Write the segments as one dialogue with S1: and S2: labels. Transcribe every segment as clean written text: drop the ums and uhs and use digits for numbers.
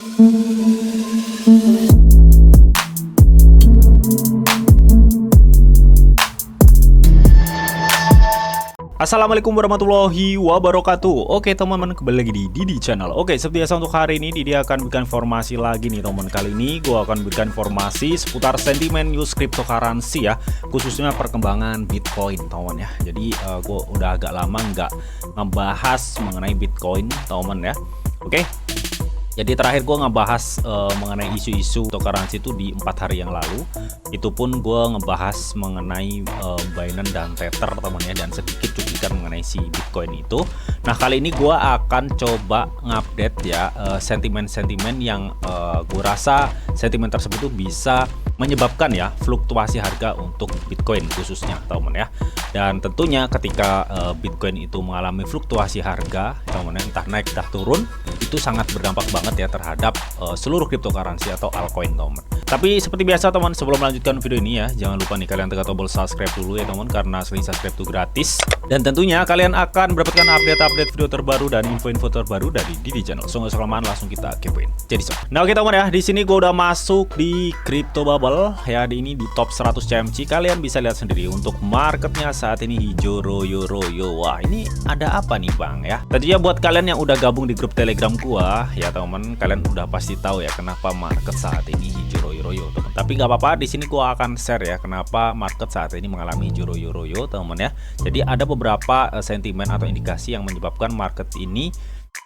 S1: Assalamualaikum warahmatullahi wabarakatuh. Oke teman-teman, kembali lagi di Didi Channel. Oke, seperti biasa untuk hari ini Didi akan berikan informasi lagi nih teman. Kali ini gue akan berikan informasi seputar sentimen news cryptocurrency ya, khususnya perkembangan Bitcoin teman ya. Jadi gue udah agak lama nggak ngebahas mengenai Bitcoin teman ya. Oke, jadi terakhir gue ngebahas mengenai isu-isu cryptocurrency itu di 4 hari yang lalu. Itu pun gue ngebahas mengenai Binance dan Tether teman ya, dan sedikit cuplikan mengenai si Bitcoin itu. Nah kali ini gue akan coba ngupdate ya sentimen-sentimen yang gue rasa sentimen tersebut tuh bisa menyebabkan ya fluktuasi harga untuk Bitcoin khususnya teman ya. Dan tentunya ketika Bitcoin itu mengalami fluktuasi harga teman ya, entah naik entah turun, itu sangat berdampak banget ya terhadap seluruh cryptocurrency atau altcoin teman. Tapi seperti biasa teman, sebelum melanjutkan video ini ya, jangan lupa nih kalian tekan tombol subscribe dulu ya teman, karena sering subscribe itu gratis. Dan tentunya kalian akan mendapatkan update-update video terbaru dan info-info terbaru dari Didi Channel. So nggak usah kelamaan, langsung kita kepoin. Jadi so. Nah oke teman ya, di sini gue udah masuk di crypto bubble ya, di ini di top 100 CMC. Kalian bisa lihat sendiri untuk marketnya saat ini hijau royo. Wah ini ada apa nih bang ya? Tentunya buat kalian yang udah gabung di grup Telegram gua ya teman, kalian udah pasti tahu ya kenapa market saat ini hijau royo teman. Tapi nggak apa-apa, di sini gua akan share ya kenapa market saat ini mengalami hijau royo teman ya. Jadi ada beberapa sentimen atau indikasi yang menyebabkan market ini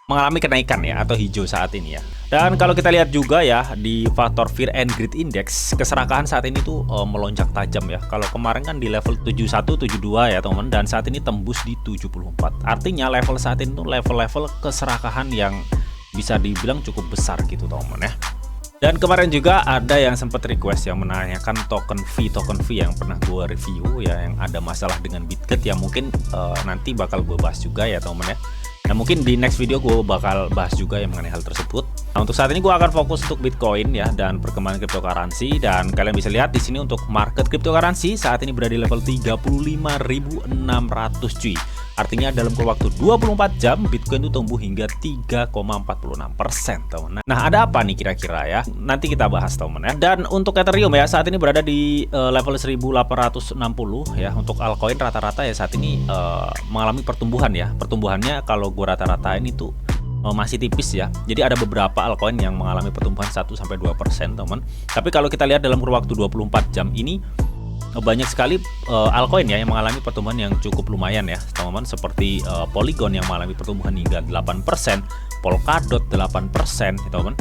S1: mengalami kenaikan ya atau hijau saat ini ya. Dan kalau kita lihat juga ya di faktor Fear and Greed Index, keserakahan saat ini tuh melonjak tajam ya. Kalau kemarin kan di level 71, 72 ya teman, dan saat ini tembus di 74. Artinya level saat ini tuh level-level keserakahan yang bisa dibilang cukup besar gitu teman ya. Dan kemarin juga ada yang sempat request yang menanyakan token fee yang pernah gue review ya, yang ada masalah dengan Bitget ya, mungkin nanti bakal gue bahas juga ya teman ya. Nah mungkin di next video gue bakal bahas juga yang mengenai hal tersebut. Nah untuk saat ini gue akan fokus untuk Bitcoin ya dan perkembangan cryptocurrency, dan kalian bisa lihat di sini untuk market cryptocurrency saat ini berada di level 35.600 cuy. Artinya dalam kurun waktu 24 jam Bitcoin itu tumbuh hingga 3,46% teman. Nah ada apa nih kira-kira ya? Nanti kita bahas teman ya. Dan untuk Ethereum ya saat ini berada di level 1860 ya. Untuk altcoin rata-rata ya saat ini mengalami pertumbuhan ya. Pertumbuhannya kalau gue rata-ratain itu masih tipis ya. Jadi ada beberapa altcoin yang mengalami pertumbuhan 1-2% teman. Tapi kalau kita lihat dalam kurun waktu 24 jam ini banyak sekali altcoin ya yang mengalami pertumbuhan yang cukup lumayan ya teman-teman, seperti Polygon yang mengalami pertumbuhan hingga 8%, Polkadot 8% ya teman-teman.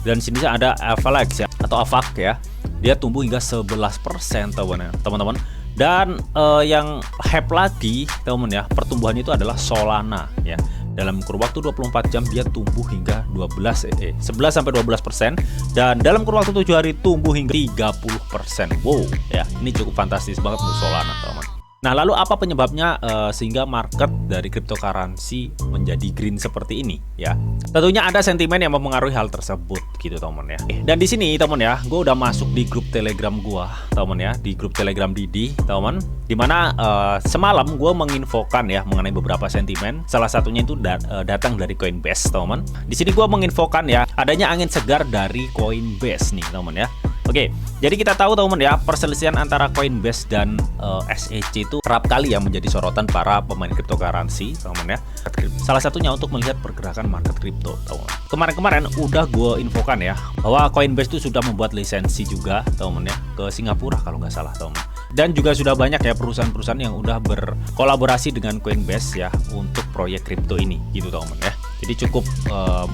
S1: Dan sini ada Avalanche ya atau Avak ya, dia tumbuh hingga 11% teman-teman. Dan yang hype lagi teman-teman ya, pertumbuhannya itu adalah Solana ya. Dalam kurun waktu 24 jam dia tumbuh hingga 11-12%, dan dalam kurun waktu 7 hari tumbuh hingga 30%. Wow ya, ini cukup fantastis banget untuk Solana teman. Nah lalu apa penyebabnya sehingga market dari cryptocurrency menjadi green seperti ini ya? Tentunya ada sentimen yang mempengaruhi hal tersebut gitu teman ya. Dan di sini teman ya, gue udah masuk di grup Telegram gua teman ya, di grup Telegram Didi teman, dimana semalam gue menginfokan ya mengenai beberapa sentimen. Salah satunya itu datang dari Coinbase teman. Di sini gue menginfokan ya adanya angin segar dari Coinbase nih teman ya. Oke, jadi kita tahu teman ya, perselisihan antara Coinbase dan SEC itu kerap kali ya menjadi sorotan para pemain cryptocurrency teman ya. Salah satunya untuk melihat pergerakan market kripto teman. Kemarin udah gue infokan ya bahwa Coinbase itu sudah membuat lisensi juga teman ya ke Singapura kalau nggak salah teman. Dan juga sudah banyak ya perusahaan-perusahaan yang udah berkolaborasi dengan Coinbase ya untuk proyek kripto ini gitu teman ya. Jadi cukup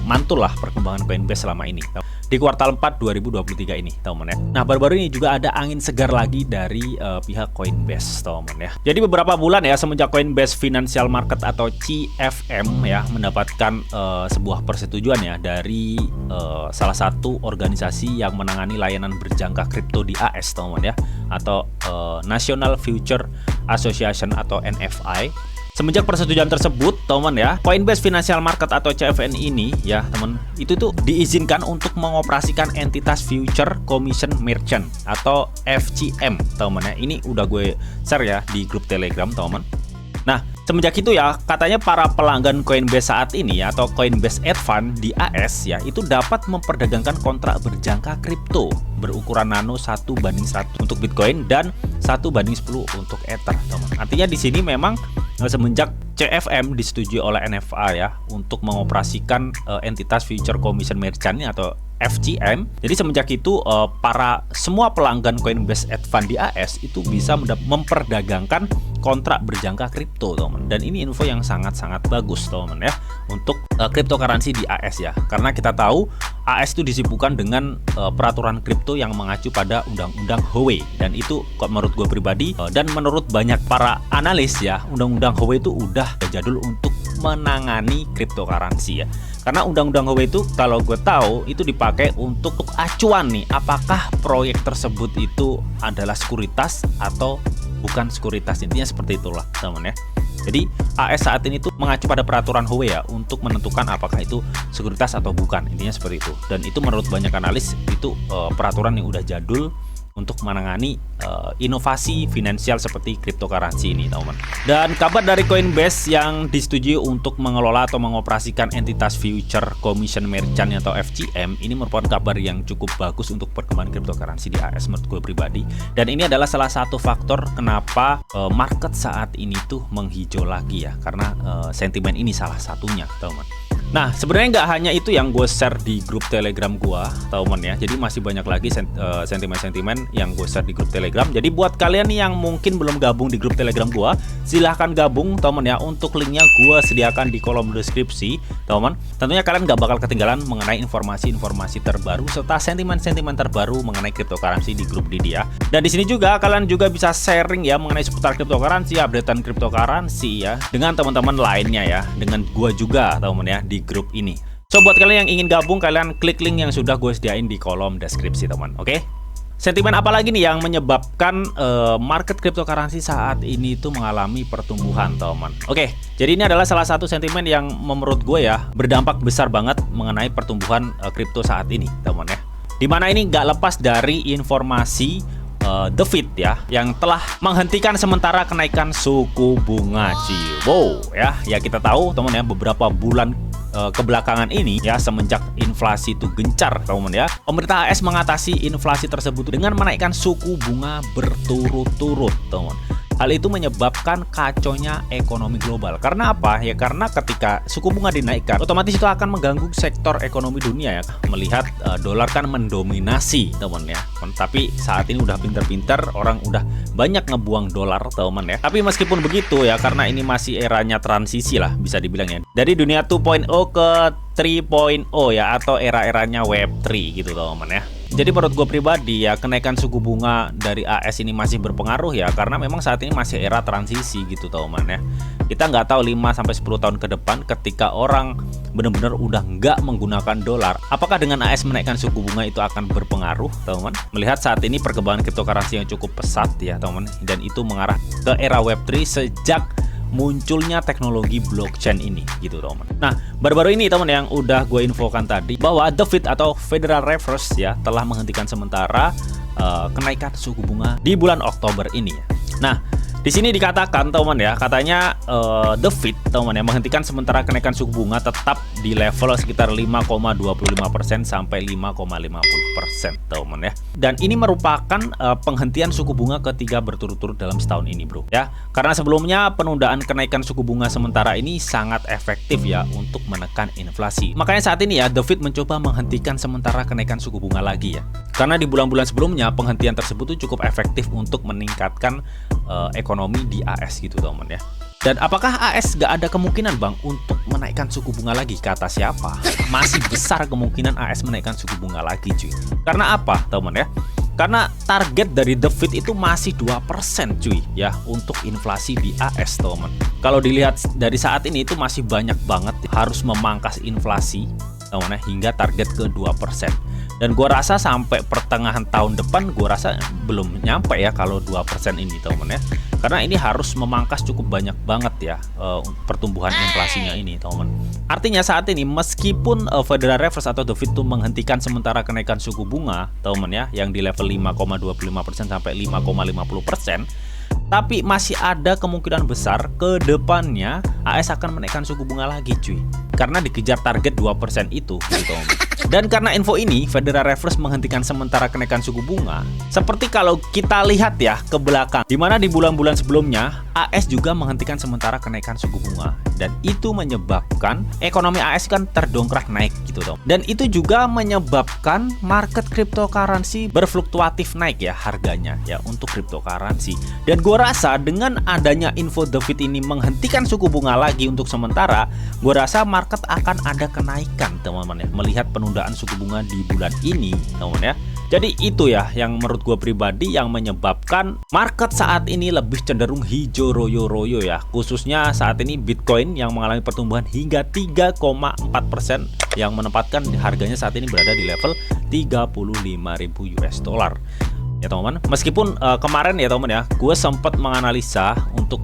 S1: mantul lah perkembangan Coinbase selama ini di kuartal 4 2023 ini teman ya. Nah baru-baru ini juga ada angin segar lagi dari pihak Coinbase teman ya. Jadi beberapa bulan ya semenjak Coinbase Financial Market atau CFM ya mendapatkan sebuah persetujuan ya dari salah satu organisasi yang menangani layanan berjangka kripto di AS teman ya, atau National Future Association atau NFI. Semenjak persetujuan tersebut, teman ya, Coinbase Financial Market atau CFN ini ya, teman, itu tuh diizinkan untuk mengoperasikan entitas Future Commission Merchant atau FCM, teman ya. Ini udah gue share ya di grup Telegram, teman. Nah, semenjak itu ya, katanya para pelanggan Coinbase saat ini ya, atau Coinbase Advance di AS ya, itu dapat memperdagangkan kontrak berjangka kripto berukuran nano 1:1 untuk Bitcoin dan 1:10 untuk Ether, teman. Artinya di sini memang semenjak CFM disetujui oleh NFA ya untuk mengoperasikan entitas Future Commission Merchant atau FCM. Jadi semenjak itu semua pelanggan Coinbase Advance di AS itu bisa memperdagangkan kontrak berjangka kripto, teman. Dan ini info yang sangat-sangat bagus, teman ya, untuk cryptocurrency di AS ya. Karena kita tahu AS itu disibukkan dengan peraturan kripto yang mengacu pada undang-undang Huawei, dan itu kok menurut gue pribadi dan menurut banyak para analis ya, undang-undang Huawei itu udah jadul untuk menangani cryptocurrency ya. Karena undang-undang Huawei itu kalau gue tahu itu dipakai untuk acuan nih, apakah proyek tersebut itu adalah sekuritas atau bukan sekuritas. Intinya seperti itulah, teman ya. Jadi AS saat ini tuh mengacu pada peraturan Huawei ya untuk menentukan apakah itu sekuritas atau bukan. Intinya seperti itu. Dan itu menurut banyak analis itu peraturan yang udah jadul untuk menangani inovasi finansial seperti cryptocurrency ini, teman. Dan kabar dari Coinbase yang disetujui untuk mengelola atau mengoperasikan entitas Future Commission Merchant atau FCM ini merupakan kabar yang cukup bagus untuk perkembangan cryptocurrency di AS menurut gue pribadi. Dan ini adalah salah satu faktor kenapa market saat ini tuh menghijau lagi ya, karena sentimen ini salah satunya, teman. Nah, sebenarnya nggak hanya itu yang gue share di grup Telegram gue, teman ya. Jadi masih banyak lagi sentimen-sentimen yang gue share di grup Telegram. Jadi buat kalian nih yang mungkin belum gabung di grup Telegram gue, silahkan gabung, teman ya. Untuk linknya gue sediakan di kolom deskripsi, teman. Tentunya kalian nggak bakal ketinggalan mengenai informasi-informasi terbaru serta sentimen-sentimen terbaru mengenai cryptocurrency di grup Didi ya. Dan di sini juga kalian juga bisa sharing ya mengenai seputar cryptocurrency, updatean cryptocurrency ya dengan teman-teman lainnya ya, dengan gue juga, teman ya, di grup ini. So buat kalian yang ingin gabung, kalian klik link yang sudah gue sediain di kolom deskripsi, teman. Oke? Sentimen apa lagi nih yang menyebabkan market cryptocurrency saat ini itu mengalami pertumbuhan, teman? Oke, jadi ini adalah salah satu sentimen yang menurut gue ya berdampak besar banget mengenai pertumbuhan kripto saat ini, teman ya. Dimana ini nggak lepas dari informasi The Fed ya yang telah menghentikan sementara kenaikan suku bunga Cibo ya. Ya kita tahu, teman ya, beberapa bulan kebelakangan ini ya, semenjak inflasi itu gencar, teman ya, pemerintah AS mengatasi inflasi tersebut dengan menaikkan suku bunga berturut-turut, teman. Hal itu menyebabkan kaconya ekonomi global. Karena apa? Ya karena ketika suku bunga dinaikkan, otomatis itu akan mengganggu sektor ekonomi dunia ya. Melihat dolar kan mendominasi, teman ya. Tapi saat ini udah pinter-pinter, orang udah banyak ngebuang dolar, teman ya. Tapi meskipun begitu ya, karena ini masih eranya transisi lah bisa dibilang ya. Dari dunia 2.0 ke 3.0 ya, atau era-eranya Web3 gitu, teman ya. Jadi menurut gue pribadi ya, kenaikan suku bunga dari AS ini masih berpengaruh ya, karena memang saat ini masih era transisi gitu, teman ya. Kita nggak tahu 5-10 tahun ke depan ketika orang benar-benar udah nggak menggunakan dolar, apakah dengan AS menaikkan suku bunga itu akan berpengaruh, teman? Melihat saat ini perkembangan cryptocurrency yang cukup pesat ya, teman, dan itu mengarah ke era Web3 sejak munculnya teknologi blockchain ini gitu, teman. Nah, baru-baru ini, teman, yang udah gue infokan tadi bahwa The Fed atau Federal Reserve ya telah menghentikan sementara kenaikan suku bunga di bulan Oktober ini ya. Nah, di sini dikatakan, teman ya, katanya The Fed, teman ya, menghentikan sementara kenaikan suku bunga tetap di level sekitar 5,25% sampai 5,50%, teman ya. Dan ini merupakan penghentian suku bunga ketiga berturut-turut dalam setahun ini, bro ya. Karena sebelumnya penundaan kenaikan suku bunga sementara ini sangat efektif ya untuk menekan inflasi. Makanya saat ini ya The Fed mencoba menghentikan sementara kenaikan suku bunga lagi ya. Karena di bulan-bulan sebelumnya penghentian tersebut tuh cukup efektif untuk meningkatkan ekonomi di AS gitu, teman ya. Dan apakah AS gak ada kemungkinan, bang, untuk menaikkan suku bunga lagi? Kata siapa? Masih besar kemungkinan AS menaikkan suku bunga lagi, cuy. Karena apa, teman ya? Karena target dari The Fed itu masih 2% cuy ya untuk inflasi di AS, teman. Kalau dilihat dari saat ini itu masih banyak banget harus memangkas inflasi, teman, hingga target ke 2%. Dan gua rasa sampai pertengahan tahun depan gua rasa belum nyampe ya kalau 2% ini, teman ya. Karena ini harus memangkas cukup banyak banget ya pertumbuhan inflasinya ini, teman. Artinya saat ini meskipun Federal Reserve atau The Fed itu menghentikan sementara kenaikan suku bunga, teman ya, yang di level 5,25% sampai 5,50%, Tapi masih ada kemungkinan besar ke depannya AS akan menaikkan suku bunga lagi cuy. Karena dikejar target 2% itu gitu. Dan karena info ini, Federal Reserve menghentikan sementara kenaikan suku bunga. Seperti kalau kita lihat ya ke belakang, di mana di bulan-bulan sebelumnya AS juga menghentikan sementara kenaikan suku bunga. Dan itu menyebabkan ekonomi AS kan terdongkrak naik gitu dong. Dan itu juga menyebabkan market cryptocurrency berfluktuatif naik ya harganya ya untuk cryptocurrency. Dan gue rasa dengan adanya info The Fed ini menghentikan suku bunga lagi untuk sementara, gue rasa market akan ada kenaikan teman-teman ya, melihat penundaan suku bunga di bulan ini teman-teman ya. Jadi itu ya yang menurut gue pribadi yang menyebabkan market saat ini lebih cenderung hijau royo-royo ya. Khususnya saat ini Bitcoin yang mengalami pertumbuhan hingga 3,4% yang menempatkan harganya saat ini berada di level 35.000 US dollar. Ya teman-teman, meskipun kemarin ya teman ya, gue sempat menganalisa untuk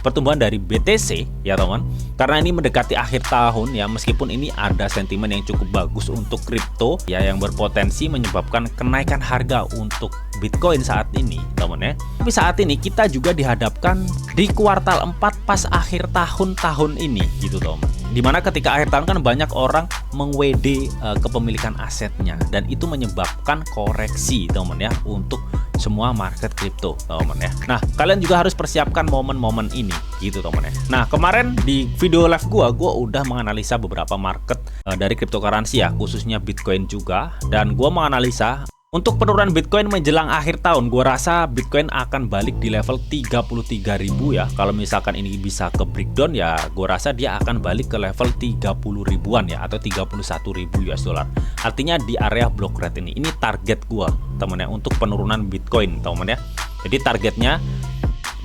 S1: pertumbuhan dari BTC ya teman, karena ini mendekati akhir tahun ya, meskipun ini ada sentimen yang cukup bagus untuk kripto ya, yang berpotensi menyebabkan kenaikan harga untuk Bitcoin saat ini teman ya. Tapi saat ini kita juga dihadapkan di kuartal 4 pas akhir tahun ini gitu teman. Dimana ketika akhir tahun kan banyak orang meng-WD kepemilikan asetnya, dan itu menyebabkan koreksi teman ya untuk semua market kripto teman ya. Nah kalian juga harus persiapkan momen-momen ini gitu teman ya. Nah kemarin di video live gua udah menganalisa beberapa market dari cryptocurrency ya, khususnya Bitcoin juga, dan gua menganalisa untuk penurunan Bitcoin menjelang akhir tahun. Gue rasa Bitcoin akan balik di level 33.000 ya. Kalau misalkan ini bisa ke breakdown ya, gue rasa dia akan balik ke level 30 ribuan ya, atau 31.000 US dollar. Artinya di area block rate ini target gue temen ya untuk penurunan Bitcoin temen ya. Jadi targetnya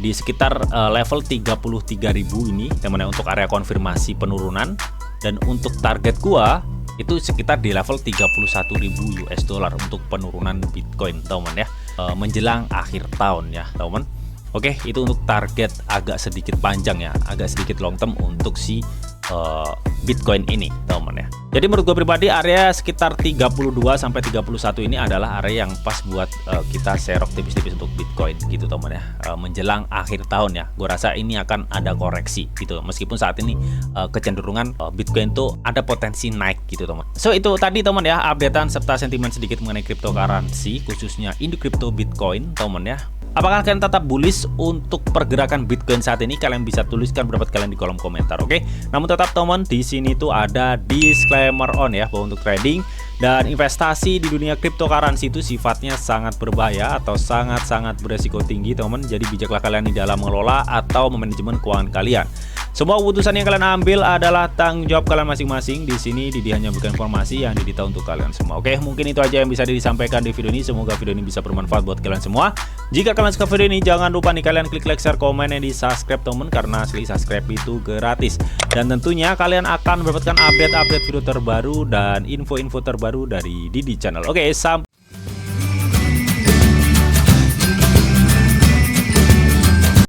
S1: di sekitar level 33.000 ini temen ya untuk area konfirmasi penurunan, dan untuk target gue itu sekitar di level 31.000 US dollar untuk penurunan Bitcoin teman ya, menjelang akhir tahun ya teman. Oke, itu untuk target agak sedikit panjang ya, agak sedikit long term untuk si Bitcoin ini teman ya. Jadi menurut gue pribadi area sekitar 32 sampai 31 ini adalah area yang pas buat kita serok tipis-tipis untuk Bitcoin gitu teman ya, menjelang akhir tahun ya. Gue rasa ini akan ada koreksi gitu, meskipun saat ini kecenderungan Bitcoin tuh ada potensi naik gitu teman. So itu tadi teman ya, updatean serta sentimen sedikit mengenai cryptocurrency, khususnya Indo Crypto Bitcoin teman ya. Apakah kalian tetap bullish untuk pergerakan Bitcoin saat ini? Kalian bisa tuliskan pendapat kalian di kolom komentar, oke? Namun tetap teman, di sini tuh ada disclaimer on ya, bahwa untuk trading dan investasi di dunia cryptocurrency itu sifatnya sangat berbahaya atau sangat-sangat beresiko tinggi teman. Jadi bijaklah kalian di dalam mengelola atau memanajemen keuangan kalian. Semua keputusan yang kalian ambil adalah tanggung jawab kalian masing-masing. Di sini Didi hanya memberikan informasi yang Didi tahu untuk kalian semua. Oke, mungkin itu aja yang bisa Didi sampaikan di video ini. Semoga video ini bisa bermanfaat buat kalian semua. Jika kalian suka video ini, jangan lupa nih kalian klik like, share, komen, dan di subscribe temen, karena asli subscribe itu gratis. Dan tentunya kalian akan mendapatkan update-update video terbaru dan info-info terbaru dari Didi Channel. Oke, sampai